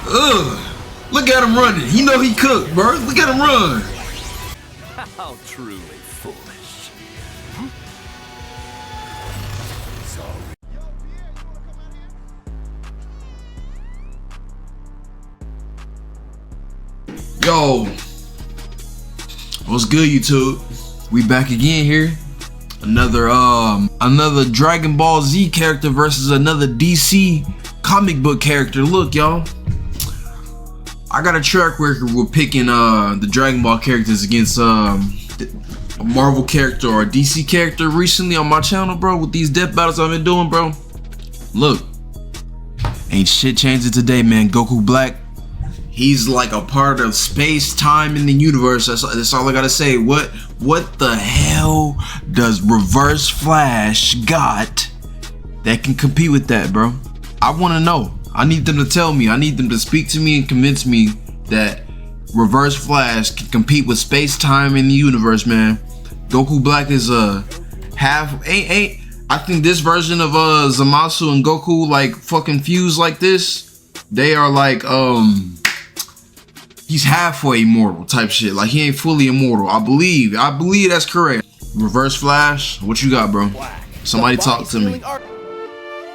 Ugh. Look at him running. He know he cooked, bro. Look at him run. How truly foolish. Yo, what's good, YouTube? We back again here. Another Dragon Ball Z character versus another DC comic book character. Look, y'all, I got a track record with picking the Dragon Ball characters against a Marvel character or a DC character recently on my channel, bro. With these death battles I've been doing, bro. Look, ain't shit changing today, man. Goku Black, he's like a part of space, time, in the universe. That's all I gotta say. What the hell does Reverse Flash got that can compete with that, bro? I wanna know. I need them to tell me. I need them to speak to me and convince me that Reverse Flash can compete with space, time, in the universe, man. Goku Black is I think this version of Zamasu and Goku like fucking fused like this. They are like he's halfway immortal type shit. Like he ain't fully immortal. I believe that's correct. Reverse Flash, what you got, bro? Somebody talk to me.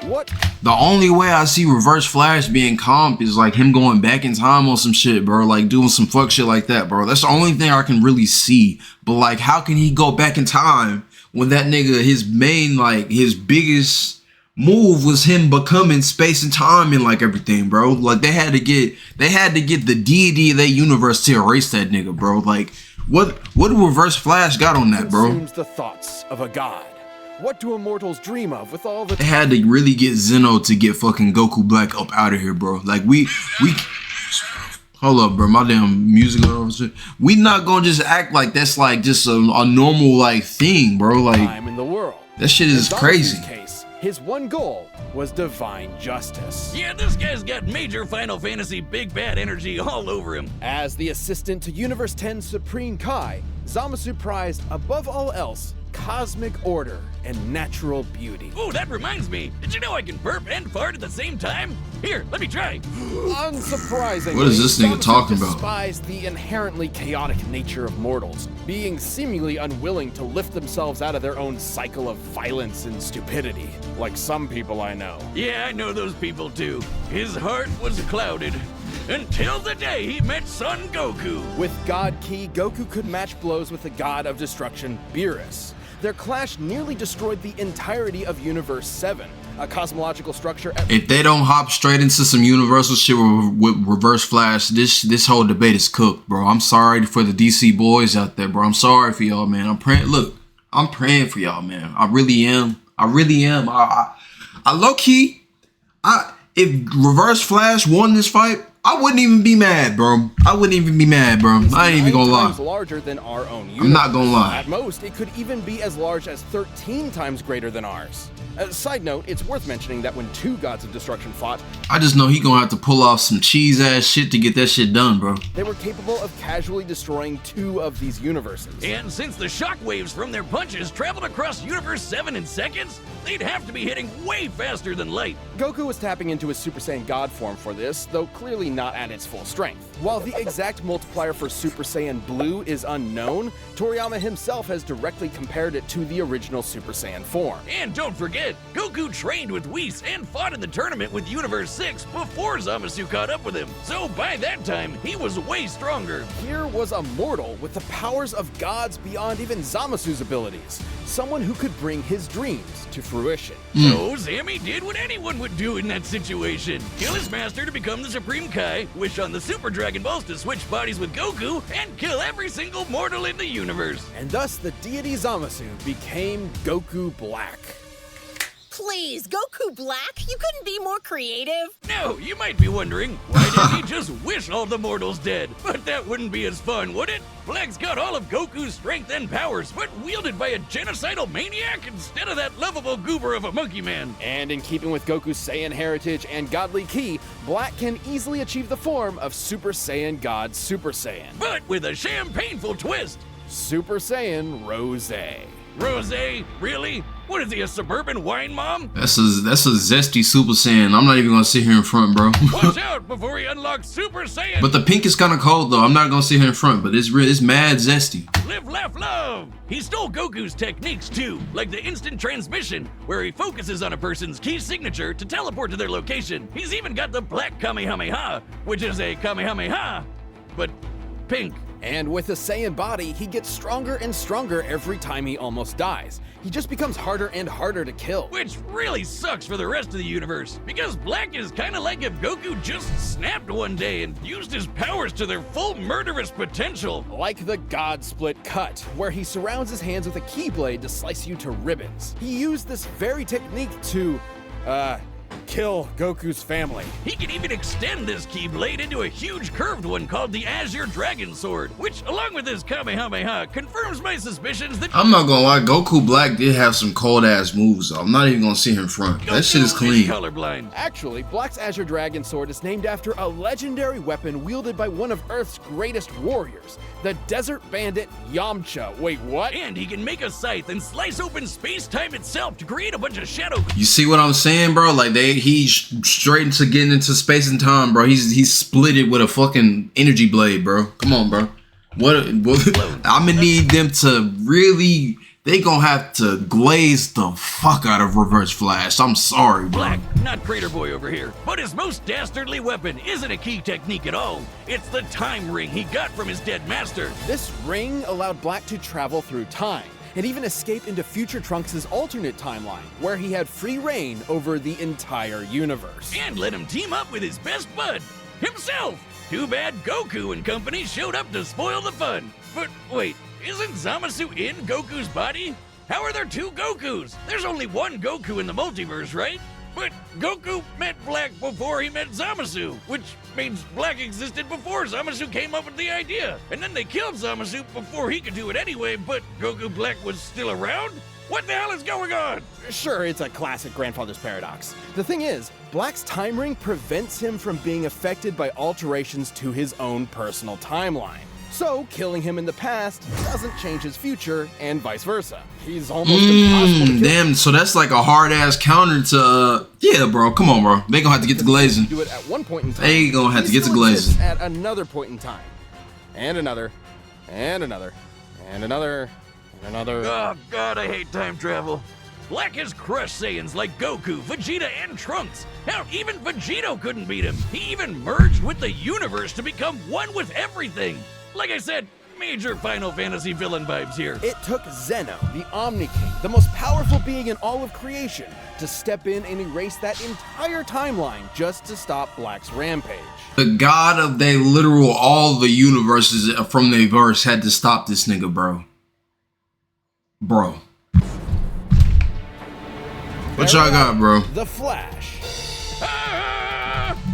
What? The only way I see Reverse Flash being comp is like him going back in time on some shit, bro. Like doing some fuck shit like that, bro. That's the only thing I can really see. But like, how can he go back in time when that nigga, his main, like his biggest move was him becoming space and time and like everything, bro? Like they had to get the deity of that universe to erase that nigga, bro. Like what do Reverse Flash got on that, bro? Consumes the thoughts of a god. What do immortals dream of with all the... They had to really get Zeno to get fucking Goku Black up out of here, bro. Like we hold up, bro. My damn music on shit. We not gonna just act like that's like just a normal like thing, bro. Like time in the world. That shit is crazy. Case, his one goal was divine justice. Yeah, this guy's got major Final Fantasy big bad energy all over him. As the assistant to Universe 10's Supreme Kai, Zamasu prized above all else cosmic order and natural beauty. Oh, that reminds me. Did you know I can burp and fart at the same time? Here, let me try. Unsurprisingly, what is this nigga talking about? Despised the inherently chaotic nature of mortals, being seemingly unwilling to lift themselves out of their own cycle of violence and stupidity, like some people I know. Yeah, I know those people too. His heart was clouded until the day he met Son Goku. With God Ki, Goku could match blows with the god of destruction, Beerus. Their clash nearly destroyed the entirety of Universe 7, a cosmological structure. If they don't hop straight into some universal shit with Reverse Flash, this whole debate is cooked, bro. I'm sorry for the DC boys out there, bro. I'm sorry for y'all, man. I'm praying for y'all, man. I really am. I low key, if Reverse Flash won this fight, I wouldn't even be mad, bro. I ain't even gonna lie. Larger than our own universe. I'm not gonna lie. At most, it could even be as large as 13 times greater than ours. Side note, it's worth mentioning that when two gods of destruction fought, I just know he gonna have to pull off some cheese ass shit to get that shit done, bro. They were capable of casually destroying two of these universes. And since the shockwaves from their punches traveled across Universe 7 in seconds, they'd have to be hitting way faster than light. Goku was tapping into his Super Saiyan God form for this, though clearly not at its full strength. While the exact multiplier for Super Saiyan Blue is unknown, Toriyama himself has directly compared it to the original Super Saiyan form. And don't forget, Goku trained with Whis and fought in the tournament with Universe 6 before Zamasu caught up with him. So by that time, he was way stronger. Here was a mortal with the powers of gods beyond even Zamasu's abilities. Someone who could bring his dreams to fruition. So Zami did what anyone would do in that situation. Kill his master to become the Supreme Kai, wish on the Super Dragon Balls to switch bodies with Goku, and kill every single mortal in the universe. And thus the deity Zamasu became Goku Black. Please, Goku Black, you couldn't be more creative. Now, you might be wondering, why didn't he just wish all the mortals dead? But that wouldn't be as fun, would it? Black's got all of Goku's strength and powers, but wielded by a genocidal maniac instead of that lovable goober of a monkey man. And in keeping with Goku's Saiyan heritage and godly ki, Black can easily achieve the form of Super Saiyan God Super Saiyan. But with a champagneful twist. Super Saiyan Rose. Rose? Really? What is he, a suburban wine mom? That's a zesty Super Saiyan. I'm not even gonna sit here in front, bro. Watch out before he unlocks Super Saiyan. But the pink is kind of cold though. I'm not gonna sit here in front, but it's mad zesty. Live, laugh, love. He stole Goku's techniques too, like the instant transmission, where he focuses on a person's key signature to teleport to their location. He's even got the Black Kamehameha, which is a Kamehameha, but pink. And with a Saiyan body, he gets stronger and stronger every time he almost dies. He just becomes harder and harder to kill. Which really sucks for the rest of the universe, because Black is kinda like if Goku just snapped one day and used his powers to their full murderous potential. Like the God Split Cut, where he surrounds his hands with a keyblade to slice you to ribbons. He used this very technique to, kill Goku's family. He can even extend this Keyblade into a huge curved one called the Azure Dragon Sword, which, along with his Kamehameha, confirms my suspicions that— I'm not gonna lie, Goku Black did have some cold ass moves though. I'm not even gonna sit here in front. That shit is clean. Colorblind. Actually, Black's Azure Dragon Sword is named after a legendary weapon wielded by one of Earth's greatest warriors, the Desert Bandit Yamcha. Wait, what? And he can make a scythe and slice open space-time itself to create a bunch of shadow— You see what I'm saying, bro? Like he's straight into getting into space and time, bro. He's split it with a fucking energy blade, bro. Come on, bro. What I'm gonna need them to really— they gonna have to glaze the fuck out of Reverse Flash. I'm sorry, bro. Black, not Crater Boy over here, but his most dastardly weapon isn't a key technique at all. It's the time ring he got from his dead master. This ring allowed Black to travel through time and even escape into future Trunks' alternate timeline, where he had free reign over the entire universe. And let him team up with his best bud, himself. Too bad Goku and company showed up to spoil the fun. But wait, isn't Zamasu in Goku's body? How are there two Gokus? There's only one Goku in the multiverse, right? But Goku met Black before he met Zamasu, which means Black existed before Zamasu came up with the idea. And then they killed Zamasu before he could do it anyway, but Goku Black was still around? What the hell is going on? Sure, it's a classic grandfather's paradox. The thing is, Black's time ring prevents him from being affected by alterations to his own personal timeline. So, killing him in the past doesn't change his future, and vice versa. He's almost impossible to kill. Damn, so that's like a hard-ass counter to, yeah, bro, come on, bro. They gonna have to get to glazing. Do it at one point in time. They gonna have to get to glazing. At another point in time. And another. And another. And another. And another. Oh god, I hate time travel. Black has crushed Saiyans like Goku, Vegeta, and Trunks. Hell, even Vegito couldn't beat him. He even merged with the universe to become one with everything. Like I said, major Final Fantasy villain vibes here. It took Zeno, the Omni King, the most powerful being in all of creation, to step in and erase that entire timeline just to stop Black's rampage. The god of they literal all the universes from the verse had to stop this nigga, bro. Bro. What y'all got, bro? The Flash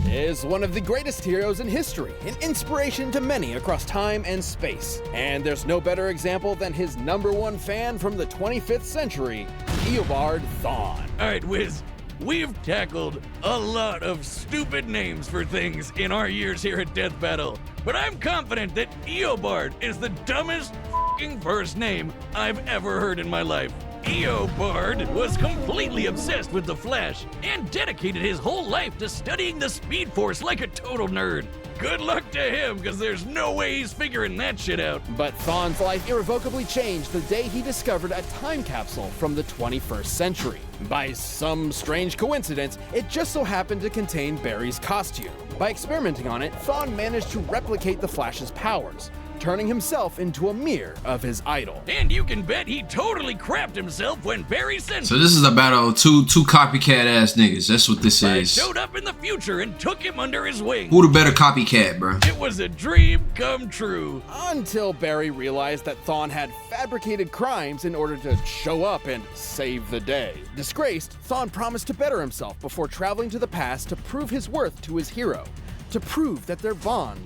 is one of the greatest heroes in history, an inspiration to many across time and space. And there's no better example than his #1 fan from the 25th century, Eobard Thawne. Alright, Wiz, we've tackled a lot of stupid names for things in our years here at Deathbattle, but I'm confident that Eobard is the dumbest f***ing first name I've ever heard in my life. Eobard was completely obsessed with the Flash and dedicated his whole life to studying the Speed Force like a total nerd. Good luck to him, because there's no way he's figuring that shit out. But Thawne's life irrevocably changed the day he discovered a time capsule from the 21st century. By some strange coincidence, it just so happened to contain Barry's costume. By experimenting on it, Thawne managed to replicate the Flash's powers, turning himself into a mirror of his idol. And you can bet he totally crapped himself when Barry sent— So this is a battle of two copycat ass niggas. That's what this is. showed up in the future and took him under his wing. Who the better copycat, bro? It was a dream come true. Until Barry realized that Thawne had fabricated crimes in order to show up and save the day. Disgraced, Thawne promised to better himself before traveling to the past to prove his worth to his hero, to prove that their bond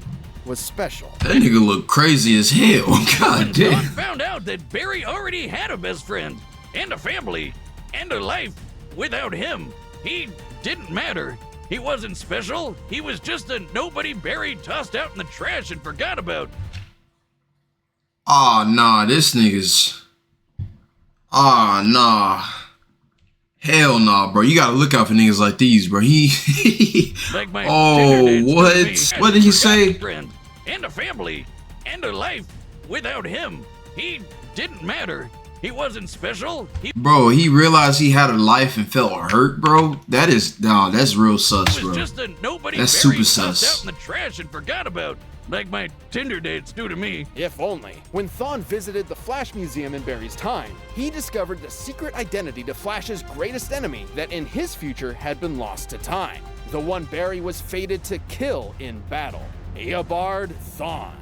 was special. That nigga look crazy as hell. God damn. Thawne found out that Barry already had a best friend, and a family, and a life. Without him, he didn't matter. He wasn't special. He was just a nobody Barry tossed out in the trash and forgot about. Aw, nah, this nigga's... Aw, nah. Hell nah, bro. You gotta look out for niggas like these, bro. Like my Oh, Tinder dates what? to me. What did he I've forgotten say? a friend and a family and a life. Without him, he didn't matter. He wasn't special. He Bro, he realized he had a life and felt hurt, bro. That is, nah, that's real sus, was bro. just a nobody That's buried, super tossed sus. out in the trash and forgot about. Like my Tinder dates do to me. If only. When Thawne visited the Flash Museum in Barry's time, he discovered the secret identity to Flash's greatest enemy that in his future had been lost to time. The one Barry was fated to kill in battle. Eobard Thawne.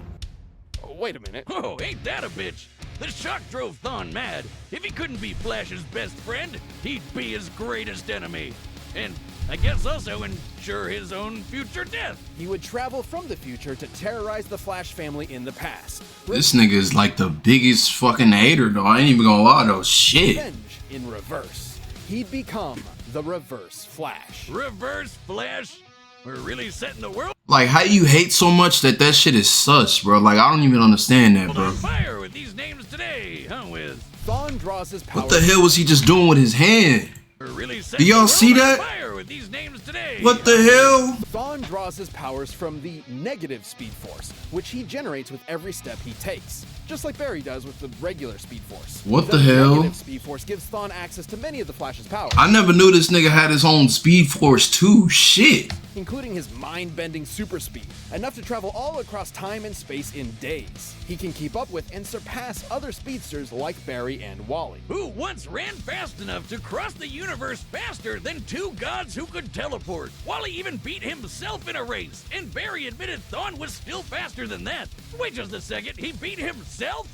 Oh, wait a minute. Oh, ain't that a bitch? The shock drove Thawne mad. If he couldn't be Flash's best friend, he'd be his greatest enemy. And I guess also ensure his own future death. He would travel from the future to terrorize the Flash family in the past. This nigga is like the biggest fucking hater, though. I ain't even gonna lie, though. Shit. Revenge in reverse. He'd become the Reverse Flash. Reverse Flash? We're really setting the world Like, how you hate so much that shit is sus, bro? Like, I don't even understand that, bro. on fire with these names today, huh, Wiz? Thawne draws his power. What the hell was he just doing with his hand? We're really setting Do y'all the see world on that? fire with these names today. What the hell? Thawne draws his powers from the negative Speed Force, which he generates with every step he takes, just like Barry does with the regular Speed Force. What the hell? Negative Speed Force gives Thawne access to many of the Flash's powers, I never knew this nigga had his own Speed Force too. Shit. including his mind-bending super speed, enough to travel all across time and space in days. He can keep up with and surpass other speedsters like Barry and Wally. Who once ran fast enough to cross the universe faster than two gods who could teleport. Wally even beat himself in a race, and Barry admitted Thawne was still faster than that. Wait just a second, he beat himself?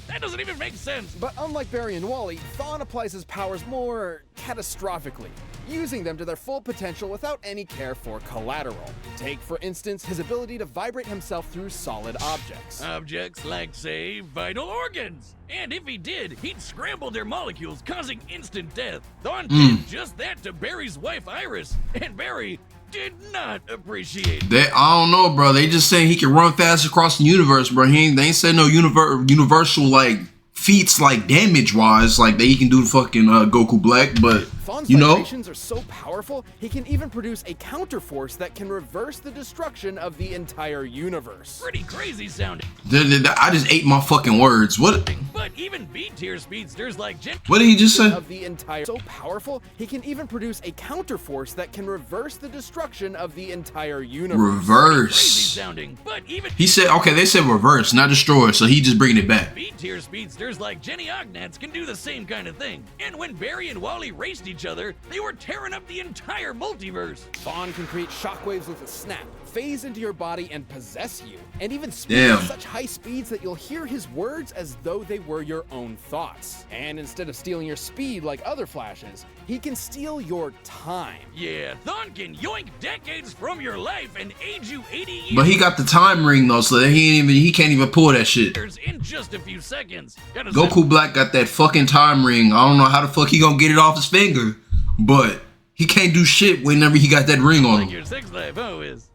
That doesn't even make sense. But unlike Barry and Wally, Thawne applies his powers more catastrophically, using them to their full potential without any care for collateral. Take, for instance, his ability to vibrate himself through solid objects. Objects like, say, vital organs. And if he did, he'd scramble their molecules, causing instant death. Thawne did just that to Barry's wife, Iris, and Barry did not appreciate it. I don't know, bro. They just saying he can run fast across the universe, bro. They ain't said no universal like feats like damage wise, like that he can do fucking Goku Black, but Thawne's you know. vibrations are so powerful, he can even produce a counterforce that can reverse the destruction of the entire universe. Pretty crazy sounding. I just ate my fucking words. What? But even B-tier speedsters like Jen What did he just say? Of the entire so powerful, he can even produce a counterforce that can reverse the destruction of the entire universe. crazy Reverse. sounding. But even He said, okay, they said reverse, not destroy, so he just bringing it back. B-tier speedsters like Jenny Ognats can do the same kind of thing. And when Barry and Wally raced each other, they were tearing up the entire multiverse. Thawne can create shockwaves with a snap, phase into your body and possess you, and even speak Damn. at such high speeds that you'll hear his words as though they were your own thoughts. And instead of stealing your speed like other Flashes, he can steal your time. Yeah, Thawne can yoink decades from your life and age you 80 years. But he got the time ring though, so that he can't even pull that shit. In just a few seconds. Gotta Goku Black got that fucking time ring. I don't know how the fuck he gonna get it off his finger, but he can't do shit whenever he got that ring on like him. your sex life, oh, is.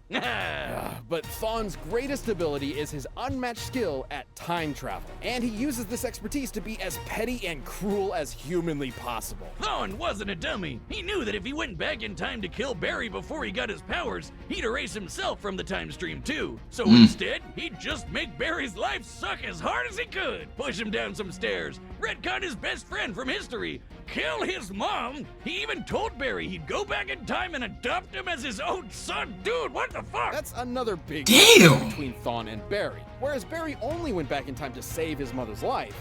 But Thawne's greatest ability is his unmatched skill at time travel, and he uses this expertise to be as petty and cruel as humanly possible. Thawne wasn't a dummy. He knew that if he went back in time to kill Barry before he got his powers, he'd erase himself from the time stream too. So instead, he'd just make Barry's life suck as hard as he could, push him down some stairs, retcon his best friend from history, kill his mom. He even told Barry he'd go back in time and adopt him as his own son. Dude, what the fuck? That's another big Damn. difference between Thawne and Barry. Whereas Barry only went back in time to save his mother's life,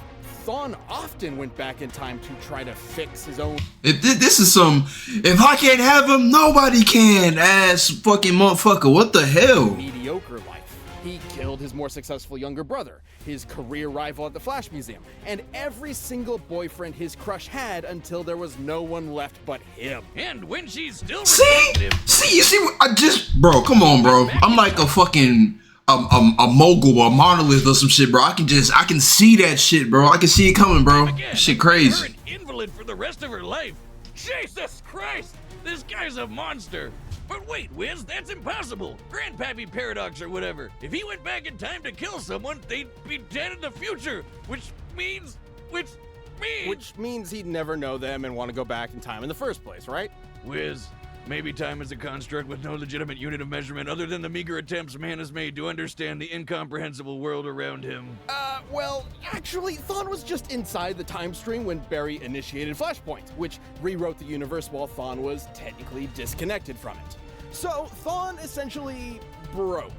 Thawne often went back in time to try to fix his own If this is some, if I can't have him, nobody can. Ass fucking motherfucker. What the hell? mediocre life. He killed his more successful younger brother, his career rival at the Flash Museum, and every single boyfriend his crush had until there was no one left but him. And when she's still See, you see, bro, come on, bro. I'm like a fucking a mogul or a monolith or some shit, bro. I can see that shit, bro. I can see it coming, bro. Again, Shit You're crazy. an invalid for the rest of her life. Jesus Christ! This guy's a monster. But wait, Wiz, that's impossible. Grandpappy Paradox or whatever. If he went back in time to kill someone, they'd be dead in the future. Which means Me? Which means he'd never know them and want to go back in time in the first place, right? Wiz, maybe time is a construct with no legitimate unit of measurement other than the meager attempts man has made to understand the incomprehensible world around him. Well, actually, Thawne was just inside the time stream when Barry initiated Flashpoint, which rewrote the universe while Thawne was technically disconnected from it. So, Thawne essentially broke.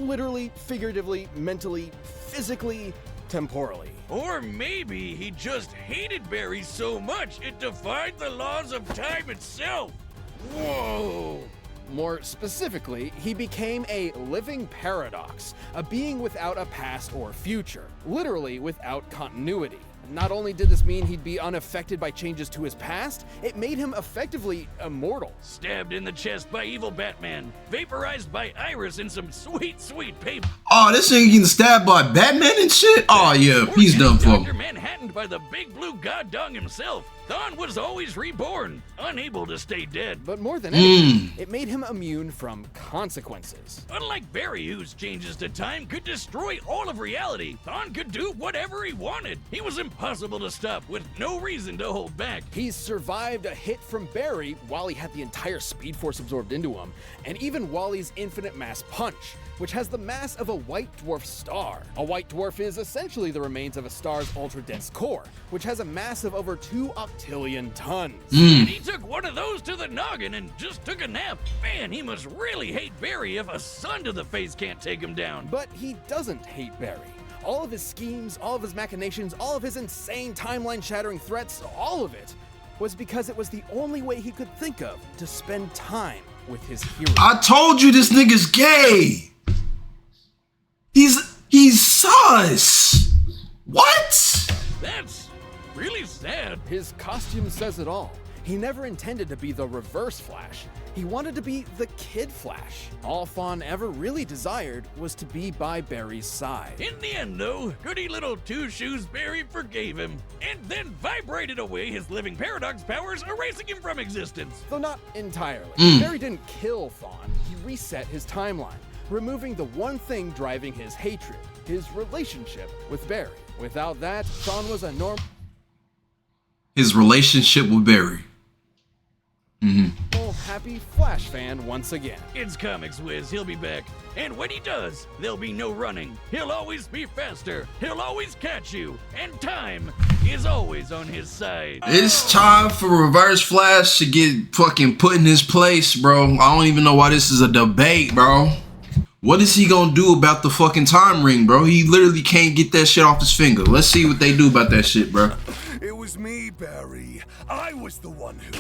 Literally, figuratively, mentally, physically, temporally. Or maybe he just hated Barry so much it defied the laws of time itself. Whoa! More specifically, he became a living paradox, a being without a past or future, literally without continuity. Not only did this mean he'd be unaffected by changes to his past, it made him effectively immortal. Stabbed in the chest by evil Batman, vaporized by Iris in some sweet, sweet paper. Oh, this nigga getting stabbed by Batman and shit? Oh yeah, he's done for. Dr. Manhattan by the big blue god dong himself. Thawne was always reborn, unable to stay dead. But more than anything, it made him immune from consequences. Unlike Barry, whose changes to time could destroy all of reality, Thawne could do whatever he wanted. He was impossible to stop with no reason to hold back. He's survived a hit from Barry while he had the entire Speed Force absorbed into him, and even Wally's infinite mass punch, which has the mass of a white dwarf star. A white dwarf is essentially the remains of a star's ultra-dense core, which has a mass of over 2 octillion tons. And he took one of those to the noggin and just took a nap. Man, he must really hate Barry if a sun to the face can't take him down. But he doesn't hate Barry. All of his schemes, all of his machinations, all of his insane timeline-shattering threats, all of it was because it was the only way he could think of to spend time with his hero. I told you this nigga's gay. He's sus. What? That's really sad. His costume says it all. He never intended to be the Reverse Flash. He wanted to be the Kid Flash. All Thawne ever really desired was to be by Barry's side. In the end, though, goody little Two Shoes Barry forgave him, and then vibrated away his living paradox powers, erasing him from existence. Though not entirely. Barry didn't kill Thawne, he reset his timeline, removing the one thing driving his hatred, his relationship with Barry. Without that, Thawne was a normal, His relationship with Barry. happy Flash fan once again. It's Comics Wiz, he'll be back. And when he does, there'll be no running. He'll always be faster. He'll always catch you. And time is always on his side. It's time for Reverse Flash to get fucking put in his place, bro. I don't even know why this is a debate, bro. What is he gonna do about the fucking time ring, bro? He literally can't get that shit off his finger. Let's see what they do about that shit, bro. It was me, Barry. I was the one who...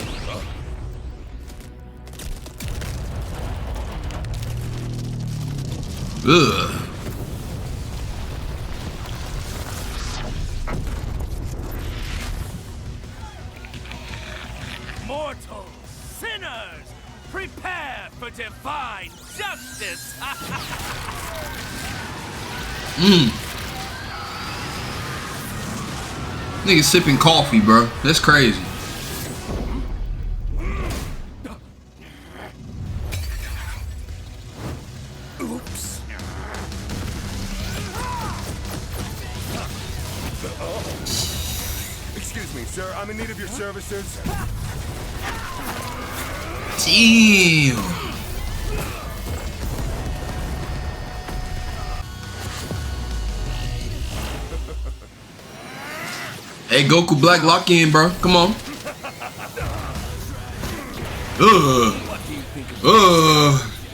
Ugh. Mortals, sinners, prepare for divine justice! Nigga sipping coffee, bro. That's crazy. Oops. Excuse me, sir. I'm in need of your services. Damn. Hey, Goku Black, lock in, bro. Come on.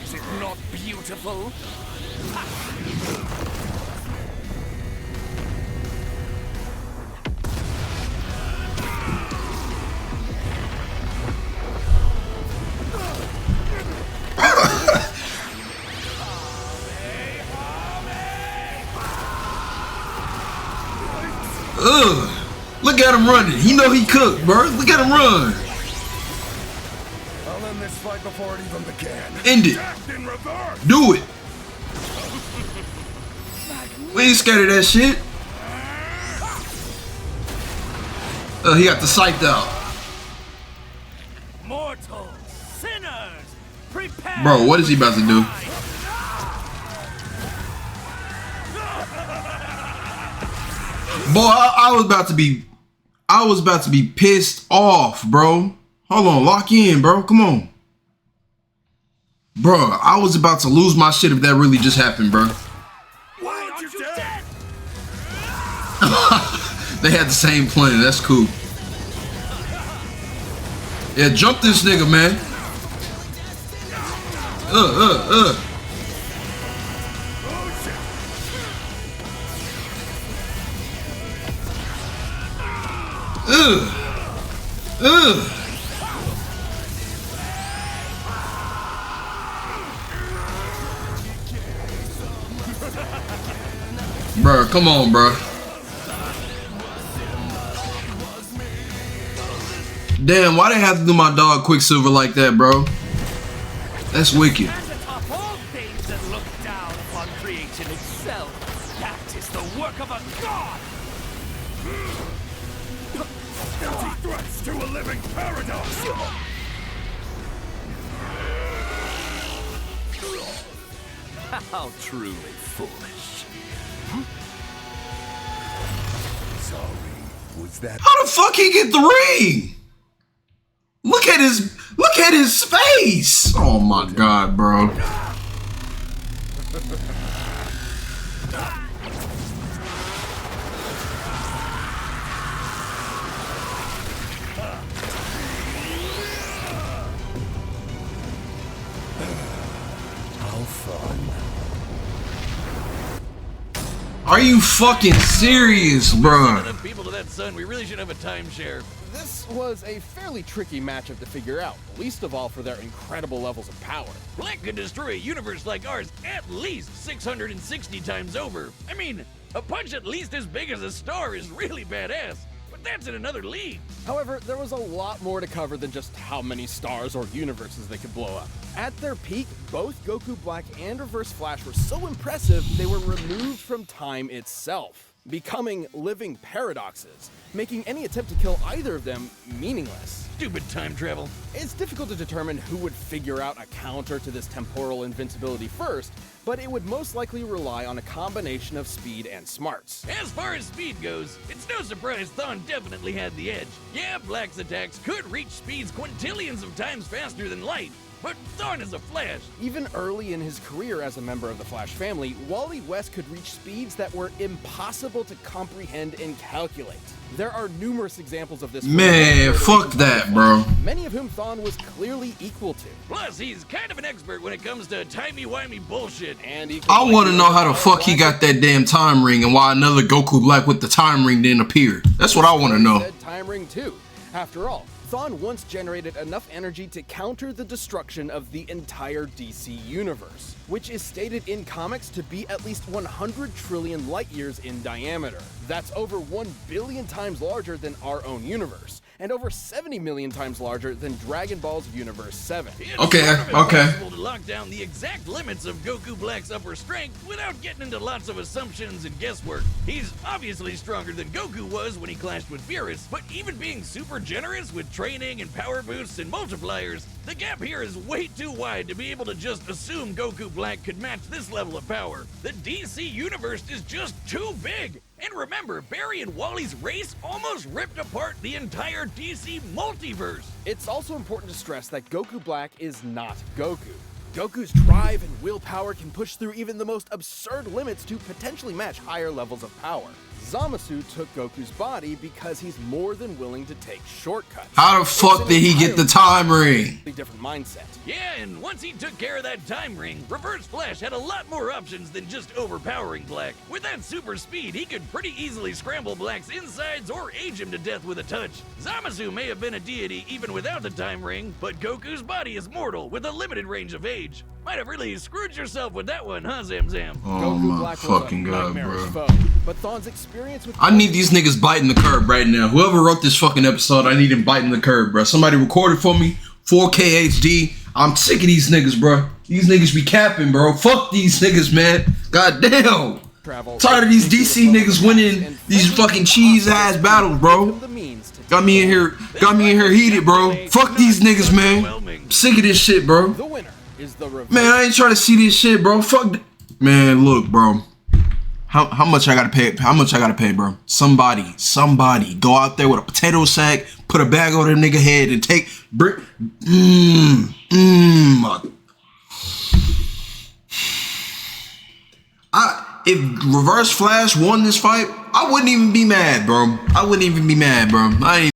Is it not beautiful? Look at him running. He know he cooked, bro. Look at him run. I'll end this fight before it even began. End it. Act in reverse. Do it. We ain't scared of that shit. He got the psyched out. Mortals, sinners, prepare. Bro, what is he about to do? I was about to be pissed off, bro. Hold on, lock in, bro. Come on. Bro, I was about to lose my shit if that really just happened, bro. Why aren't you dead? They had the same plan. That's cool. Yeah, jump this nigga, man. Bro, come on, bro. Damn, why they have to do my dog Quicksilver like that, bro? That's wicked. Of all things that look down upon creation itself, that is the work of a god! Empty threats to a living paradox! How truly foolish. Sorry, was that... How the fuck he get the ring? Look at his face. Oh my god, bro. How fun. Are you fucking serious, bro? Enough people to that sun, we really should have a timeshare. This was a fairly tricky matchup to figure out, least of all for their incredible levels of power. Black could destroy a universe like ours at least 660 times over. I mean, a punch at least as big as a star is really badass, but that's in another league. However, there was a lot more to cover than just how many stars or universes they could blow up. At their peak, both Goku Black and Reverse Flash were so impressive they were removed from time itself, becoming living paradoxes, making any attempt to kill either of them meaningless. Stupid time travel. It's difficult to determine who would figure out a counter to this temporal invincibility first, but it would most likely rely on a combination of speed and smarts. As far as speed goes, it's no surprise Thawne definitely had the edge. Yeah, Black's attacks could reach speeds quintillions of times faster than light, but Thawne is a Flash. Even early in his career as a member of the Flash family, Wally West could reach speeds that were impossible to comprehend and calculate. There are numerous examples of this. Man, fuck that, bro. Many of whom Thawne was clearly equal to. Plus, he's kind of an expert when it comes to timey-wimey bullshit. And he I want to know how the fuck he got that damn time ring and why another Goku Black with the time ring didn't appear. That's what I want to know. Said time ring too. After all, Thawne once generated enough energy to counter the destruction of the entire DC universe, which is stated in comics to be at least 100 trillion light years in diameter. That's over 1 billion times larger than our own universe, and over 70 million times larger than Dragon Ball's Universe 7. It's Okay, sort of okay. impossible to lock down the exact limits of Goku Black's upper strength without getting into lots of assumptions and guesswork. He's obviously stronger than Goku was when he clashed with Beerus, but even being super generous with training and power boosts and multipliers, the gap here is way too wide to be able to just assume Goku Black could match this level of power. The DC universe is just too big. And remember, Barry and Wally's race almost ripped apart the entire DC multiverse. It's also important to stress that Goku Black is not Goku. Goku's drive and willpower can push through even the most absurd limits to potentially match higher levels of power. Zamasu took Goku's body because he's more than willing to take shortcuts. How the fuck did he get the time ring? Different mindset. Yeah, and once he took care of that time ring, Reverse Flash had a lot more options than just overpowering Black. With that super speed, he could pretty easily scramble Black's insides or age him to death with a touch. Zamasu may have been a deity even without the time ring, but Goku's body is mortal with a limited range of age. Might have really screwed yourself with that one, huh, Zam Zam? Oh Goku my Black was fucking a god, nightmarish bro. foe, but Thawne's experience with I need these niggas biting the curb right now. Whoever wrote this fucking episode, I need him biting the curb, bro. Somebody record it for me. 4K HD. I'm sick of these niggas, bro. These niggas be capping, bro. Fuck these niggas, man. God damn. travel. Tired of these DC niggas winning these fucking cheese ass battles, bro. Got me in here heated, bro. Fuck these niggas, man. I'm sick of this shit, bro. The winner is the Man, I ain't trying to see this shit, bro. Fuck. Man, look, bro. How much I gotta pay? How much I gotta pay, bro? Somebody, go out there with a potato sack, put a bag over the nigga head, and take. If Reverse Flash won this fight, I wouldn't even be mad, bro. I ain't